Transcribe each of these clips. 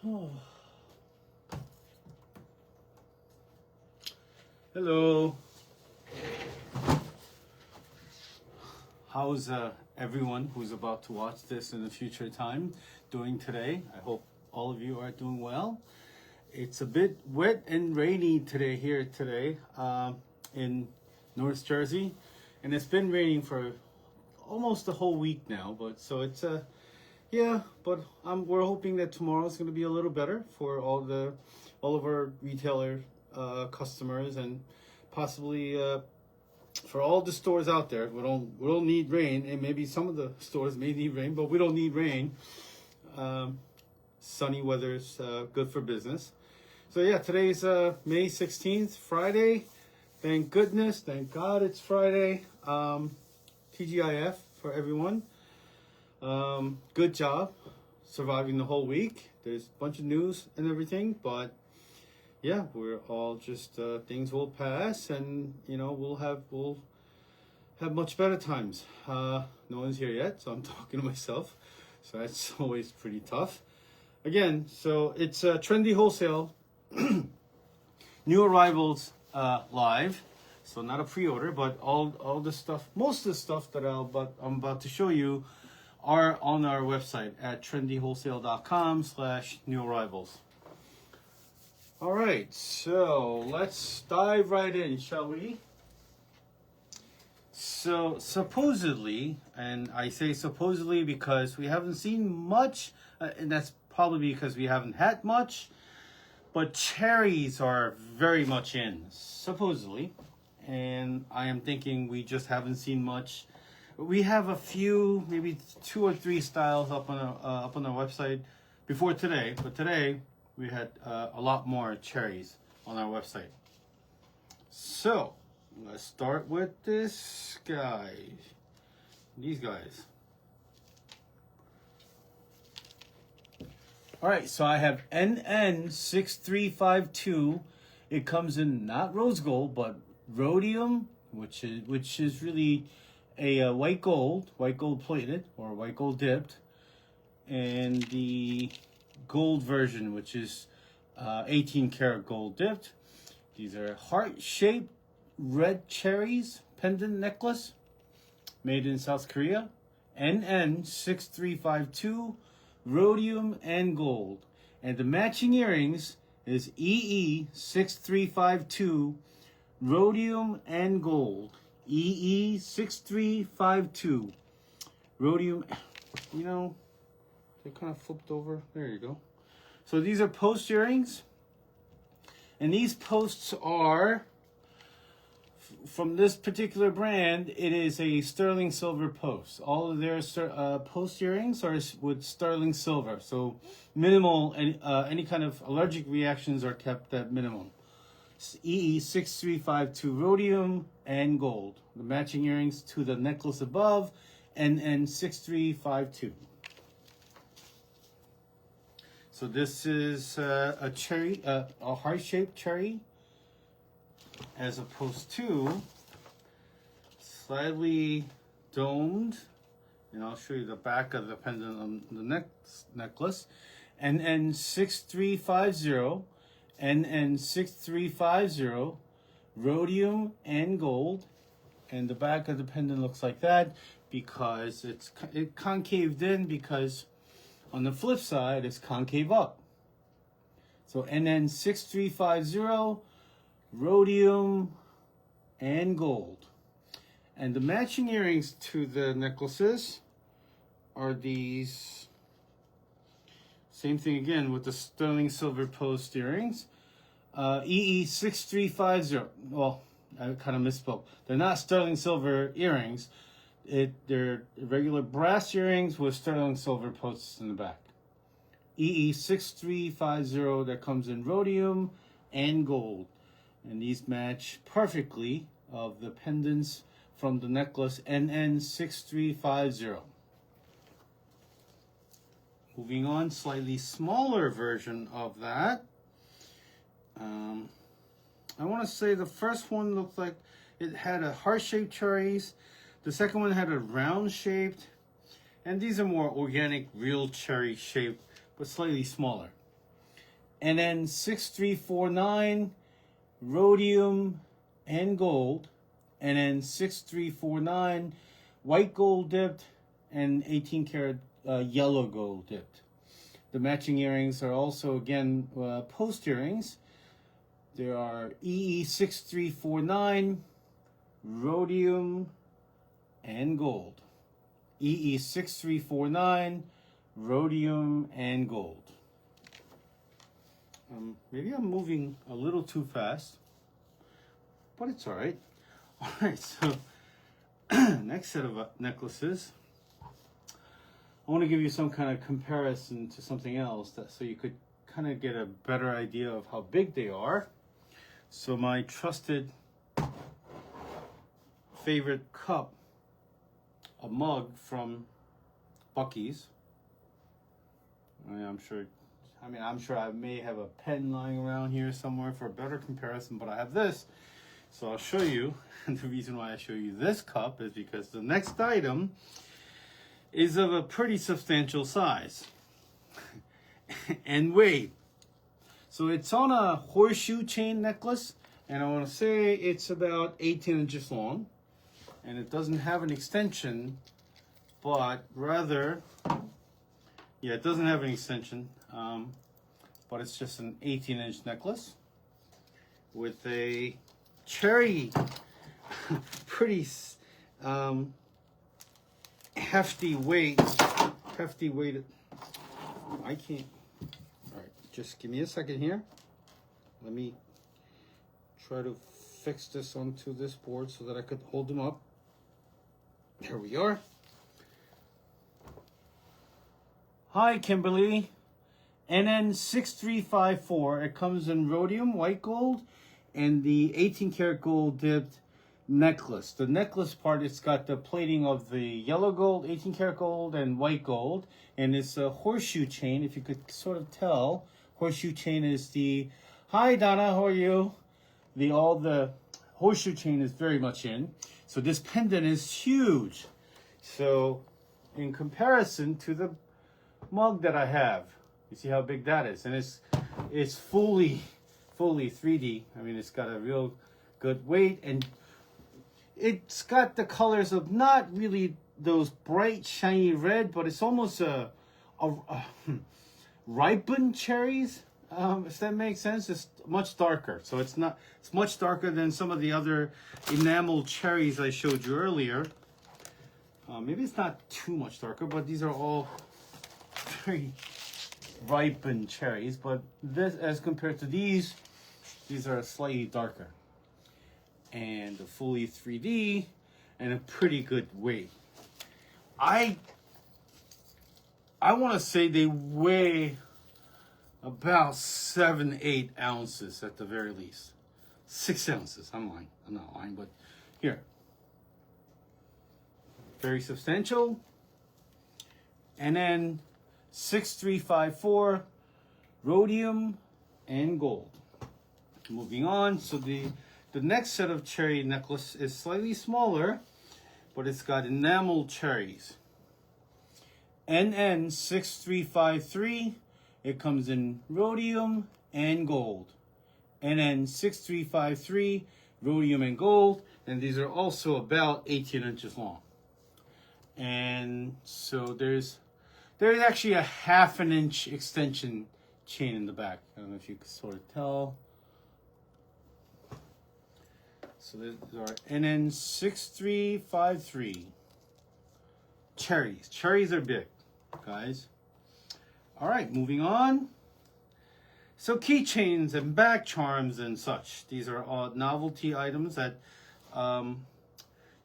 Oh. Hello. How's everyone who's about to watch this in the future time doing today? I hope all of you are doing well. It's a bit wet and rainy today here today in North Jersey, and it's been raining for almost the whole week now. But so it's yeah, but we're hoping that tomorrow's going to be a little better for all of our retailer customers, and possibly for all the stores out there. We don't need rain, and maybe some of the stores may need rain, but we don't need rain. Sunny weather's good for business. So yeah, today's May 16th, Friday. Thank goodness, thank God it's Friday. TGIF for everyone. Good job surviving the whole week. There's a bunch of news and everything, but yeah, we're all just things will pass, and you know we'll have much better times. No one's here yet, so I'm talking to myself, so that's always pretty tough. Again, so it's Trendy Wholesale, new arrivals live. So not a pre-order, but all the stuff, most of the stuff that I'm about to show you are on our website at TrendyWholesale.com/new arrivals. All right, so let's dive right in, shall we? So supposedly, and I say supposedly because we haven't seen much, and that's probably because we haven't had much, but cherries are very much in, supposedly. And I am thinking we just haven't seen much. We have a few, maybe 2 or 3 styles up on our website before today, but today we had a lot more cherries on our website. So let's start with this guy. These guys. All right, so I have NN6352. It comes in not rose gold, but rhodium, which is really a white gold plated or white gold dipped, and the gold version, which is 18 karat gold dipped. These are heart-shaped red cherries pendant necklace made in South Korea. NN6352, rhodium and gold. And the matching earrings is EE6352, rhodium and gold. EE6352, rhodium. You know, they kind of flipped over. There you go. So these are post earrings, and these posts are from this particular brand. It is a sterling silver post. All of their post earrings are with sterling silver, so minimal any kind of allergic reactions are kept at minimum. EE6352, rhodium and gold. The matching earrings to the necklace above, NN6352. So this is a cherry, a heart-shaped cherry, as opposed to slightly domed. And I'll show you the back of the pendant on the necklace. NN6350, NN6350, rhodium and gold. And the back of the pendant looks like that because it concaved in, because on the flip side it's concave up. So NN6350, rhodium and gold. And the matching earrings to the necklaces are these. Same thing again with the sterling silver post earrings. EE6350. Well, I kind of misspoke. They're not sterling silver earrings. They're regular brass earrings with sterling silver posts in the back. EE6350, that comes in rhodium and gold. And these match perfectly of the pendants from the necklace NN6350. Moving on, slightly smaller version of that. I want to say the first one looked like it had a heart-shaped cherries. The second one had a round-shaped. And these are more organic, real cherry shaped, but slightly smaller. NN6349, rhodium and gold. NN6349, white gold dipped, and 18 karat yellow gold dipped. The matching earrings are also, again, post earrings. There are EE6349, rhodium and gold. EE6349, rhodium and gold. Maybe I'm moving a little too fast, but it's all right. All right, so next set of necklaces. I want to give you some kind of comparison to something else, so you could kind of get a better idea of how big they are. So my trusted favorite cup, a mug from Buc-ee's. I'm sure I may have a pen lying around here somewhere for a better comparison, but I have this. So I'll show you. And the reason why I show you this cup is because the next item is of a pretty substantial size and weight. So it's on a horseshoe chain necklace, and I want to say it's about 18 inches long, and it doesn't have an extension, but rather, yeah, it doesn't have an extension, but it's just an 18-inch necklace with a cherry, pretty hefty weight. I can't. All right, just give me a second here. Let me try to fix this onto this board so that I could hold them up. There we are. Hi, Kimberly. NN6354. It comes in rhodium, white gold, and the 18 karat gold dipped necklace. The necklace part, it's got the plating of the yellow gold, 18 karat gold, and white gold, and it's a horseshoe chain. If you could sort of tell, horseshoe chain is the, hi Donna, how are you? All the horseshoe chain is very much in. So this pendant is huge. So in comparison to the mug that I have, you see how big that is, and it's fully 3D. I mean, it's got a real good weight, and it's got the colors of not really those bright shiny red, but it's almost a ripened cherries, if that makes sense. It's much darker, so it's much darker than some of the other enamel cherries I showed you earlier. Maybe it's not too much darker, but these are all very ripened cherries. But this, as compared to these are slightly darker, and a fully 3D, and a pretty good weight. I want to say they weigh about 7-8 ounces at the very least. 6 ounces. I'm lying. I'm not lying, but here. Very substantial. And then 6354, rhodium and gold. Moving on, so the next set of cherry necklace is slightly smaller, but it's got enamel cherries. NN6353, it comes in rhodium and gold. NN6353, rhodium and gold, and these are also about 18 inches long. And so there's actually a 1/2 inch extension chain in the back. I don't know if you can sort of tell. So these are NN6353. Cherries. Cherries are big, guys. All right, moving on. So keychains and back charms and such. These are all novelty items that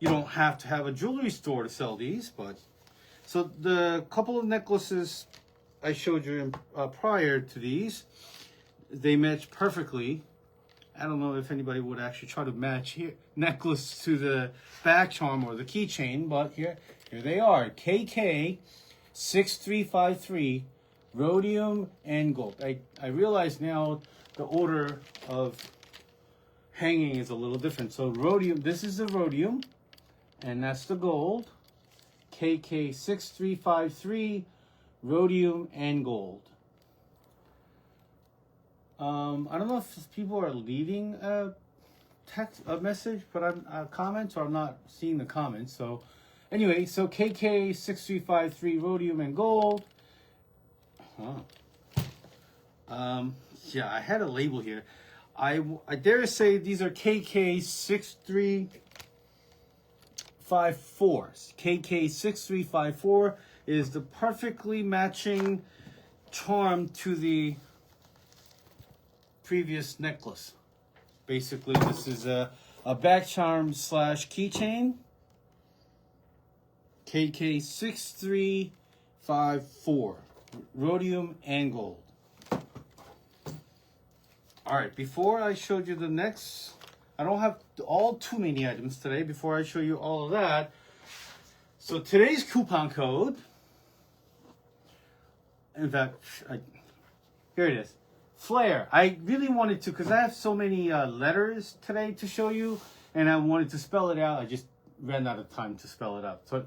you don't have to have a jewelry store to sell these, but so the couple of necklaces I showed you prior to these, they match perfectly. I don't know if anybody would actually try to match here necklace to the back charm or the keychain, but here they are. KK6353, rhodium and gold. I realize now the order of hanging is a little different. So rhodium, this is the rhodium, and that's the gold. KK6353, rhodium and gold. I don't know if people are leaving a message, but comments, or I'm not seeing the comments. So anyway, so KK6353 rhodium and gold. Yeah, I had a label here. I dare say these are KK6354s. KK6354 is the perfectly matching charm to the previous necklace. Basically, this is a back charm slash keychain. KK6354, rhodium and gold. All right, before I showed you the next, I don't have all too many items today. Before I show you all of that, so today's coupon code, in fact, here it is. Flare. I really wanted to, because I have so many letters today to show you, and I wanted to spell it out. I just ran out of time to spell it out. So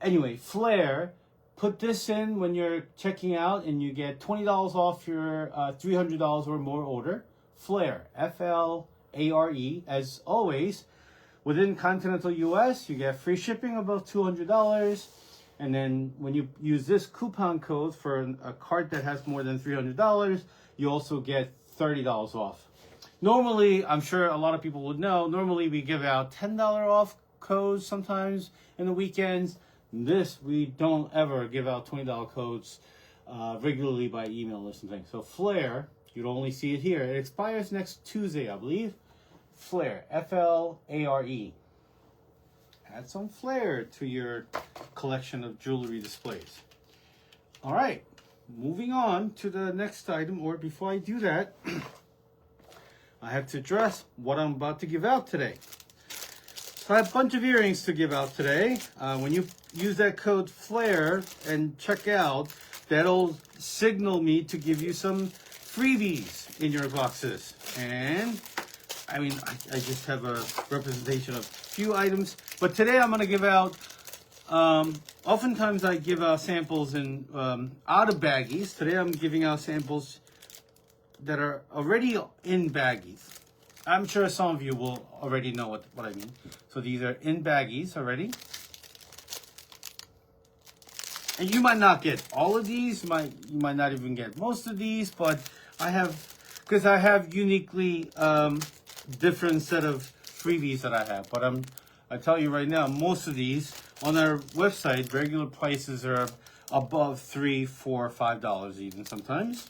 anyway, Flare. Put this in when you're checking out, and you get $20 off your $300 or more order. Flare. F-L-A-R-E. As always, within continental U.S., you get free shipping above $200. And then when you use this coupon code for a cart that has more than $300, you also get $30 off. Normally, I'm sure a lot of people would know, normally we give out $10 off codes sometimes in the weekends. This, we don't ever give out $20 codes regularly by email or something. So Flare, you'd only see it here. It expires next Tuesday, I believe. Flare, F-L-A-R-E. Add some flair to your collection of jewelry displays. All right, moving on to the next item, or before I do that, I have to address what I'm about to give out today. So I have a bunch of earrings to give out today. When you use that code FLAIR and check out, that'll signal me to give you some freebies in your boxes. And I mean, I just have a representation of a few items, but today I'm going to give out, oftentimes I give out samples in out of baggies. Today I'm giving out samples that are already in baggies. I'm sure some of you will already know what I mean. So these are in baggies already. And you might not get all of these, you might not even get most of these, but I have, because I have uniquely different set of freebies that I have. But I tell you right now, most of these on our website, regular prices are above $3, $4, $5 even sometimes.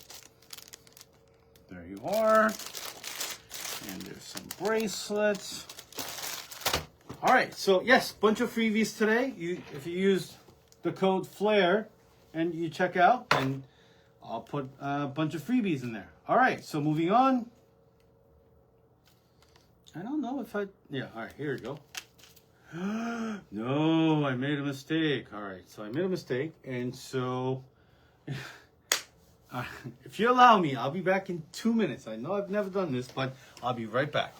There you are. And there's some bracelets. All right, so yes, bunch of freebies today. If you use the code FLAIR and you check out, and I'll put a bunch of freebies in there. All right, so moving on. I don't know if yeah, all right, here we go. No, I made a mistake. All right, so I made a mistake, and so if you allow me, I'll be back in 2 minutes. I know I've never done this, but I'll be right back.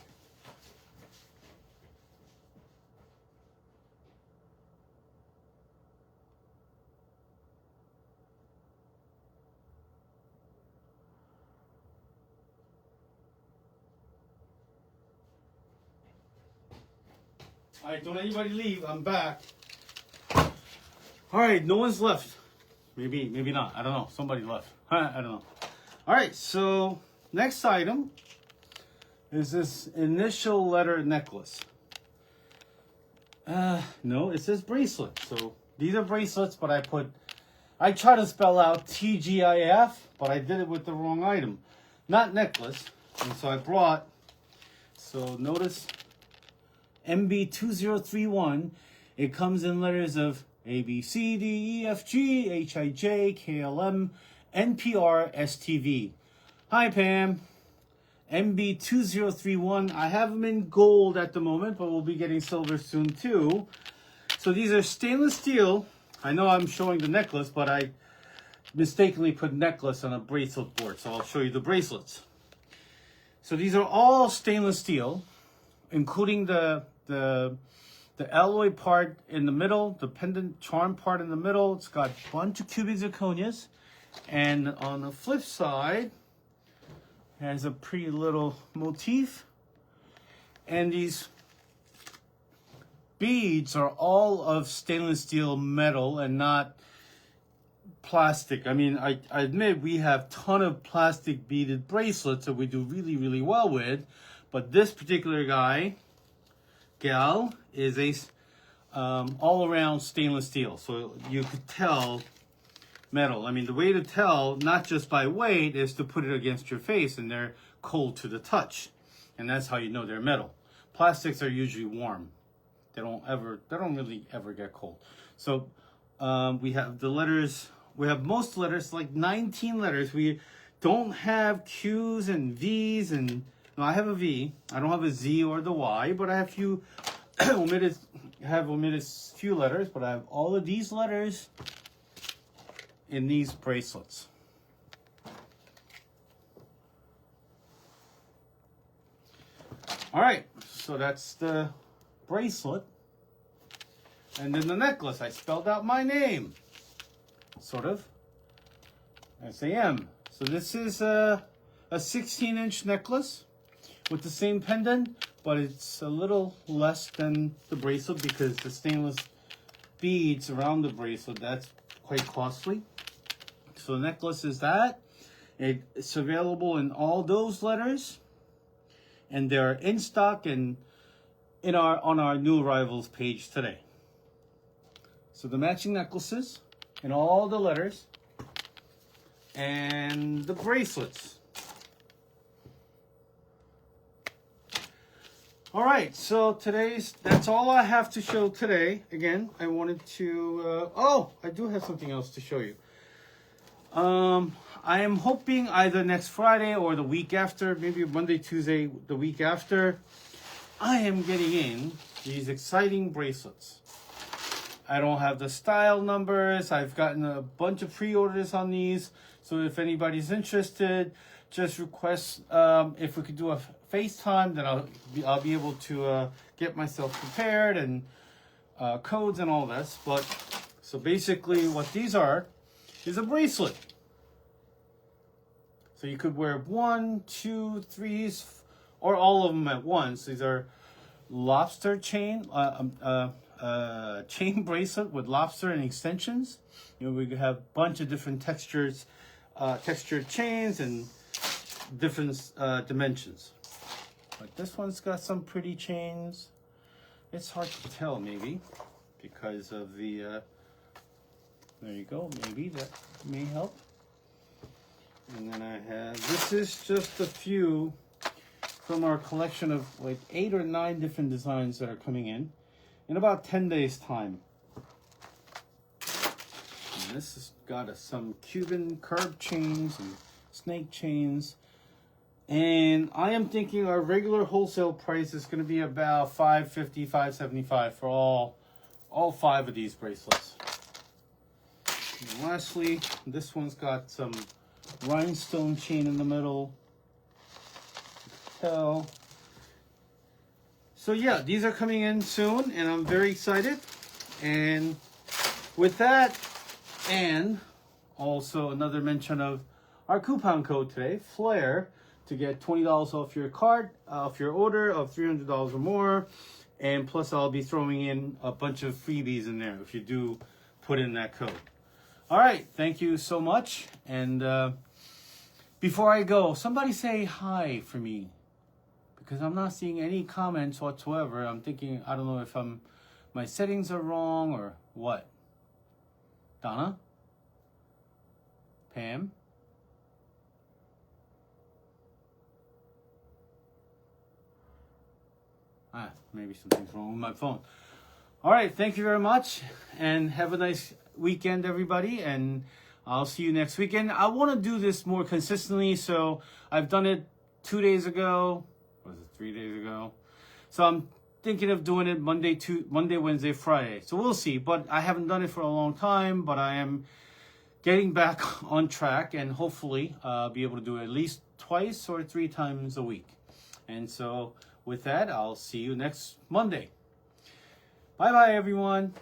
All right, don't anybody leave. I'm back. All right, no one's left. Maybe not. I don't know. Somebody left. I don't know. All right, so next item is this initial letter necklace. No, it says bracelet. So these are bracelets, but I try to spell out TGIF, but I did it with the wrong item. Not necklace. And so I brought, so notice MB2031. It comes in letters of A, B, C, D, E, F, G, H, I, J, K, L, M, NPR, STV. Hi, Pam. MB2031. I have them in gold at the moment, but we'll be getting silver soon too. So these are stainless steel. I know I'm showing the necklace, but I mistakenly put necklace on a bracelet board. So I'll show you the bracelets. So these are all stainless steel, including the alloy part in the middle, the pendant charm part in the middle. It's got a bunch of cubic zirconias. And on the flip side, has a pretty little motif. And these beads are all of stainless steel metal and not plastic. I mean, I admit we have a ton of plastic beaded bracelets that we do really, really well with. But this particular gal, is a all-around stainless steel. So you could tell metal. I mean, the way to tell, not just by weight, is to put it against your face and they're cold to the touch. And that's how you know they're metal. Plastics are usually warm. They don't really ever get cold. So we have the letters, we have most letters, like 19 letters. We don't have Q's and V's and, no, I have a V. I don't have a Z or the Y, but I have few omitted few letters, but I have all of these letters in these bracelets. All right, so that's the bracelet. And then the necklace, I spelled out my name, sort of, S-A-M. So this is a 16-inch necklace with the same pendant, but it's a little less than the bracelet because the stainless beads around the bracelet, that's quite costly. So the necklace is that. It's available in all those letters, and they're in stock and on our new arrivals page today. So the matching necklaces in all the letters and the bracelets. All right, so that's all I have to show today. Again, I wanted to, I do have something else to show you. I am hoping either next Friday or the week after, maybe Monday, Tuesday, the week after, I am getting in these exciting bracelets. I don't have the style numbers. I've gotten a bunch of pre-orders on these. So if anybody's interested, just request if we could do a FaceTime, then I'll be able to get myself prepared and codes and all this. But so basically what these are is a bracelet. So you could wear 1, 2, 3, or all of them at once. These are lobster chain, chain bracelet with lobster and extensions. You know, we have a bunch of different textures, textured chains and different dimensions. But this one's got some pretty chains. It's hard to tell maybe because of the, there you go, maybe that may help. And then I have, this is just a few from our collection of like 8 or 9 different designs that are coming in about 10 days time. And this has got some Cuban curb chains and snake chains. And I am thinking our regular wholesale price is going to be about $550, $575 for all 5 of these bracelets. And lastly, this one's got some rhinestone chain in the middle. So yeah, these are coming in soon and I'm very excited. And with that, and also another mention of our coupon code today, Flair, to get $20 off your card, off your order of $300 or more. And plus I'll be throwing in a bunch of freebies in there if you do put in that code. All right, thank you so much. And before I go, somebody say hi for me, because I'm not seeing any comments whatsoever. I'm thinking, I don't know if my settings are wrong or what. Donna? Pam? Maybe something's wrong with my phone. All right, thank you very much, and have a nice weekend, everybody, and I'll see you next weekend. I want to do this more consistently, so I've done it 2 days ago. Was it 3 days ago? So I'm thinking of doing it Monday, Wednesday, Friday. So we'll see, but I haven't done it for a long time, but I am getting back on track, and hopefully be able to do it at least 2 or 3 times a week. And so with that, I'll see you next Monday. Bye-bye, everyone.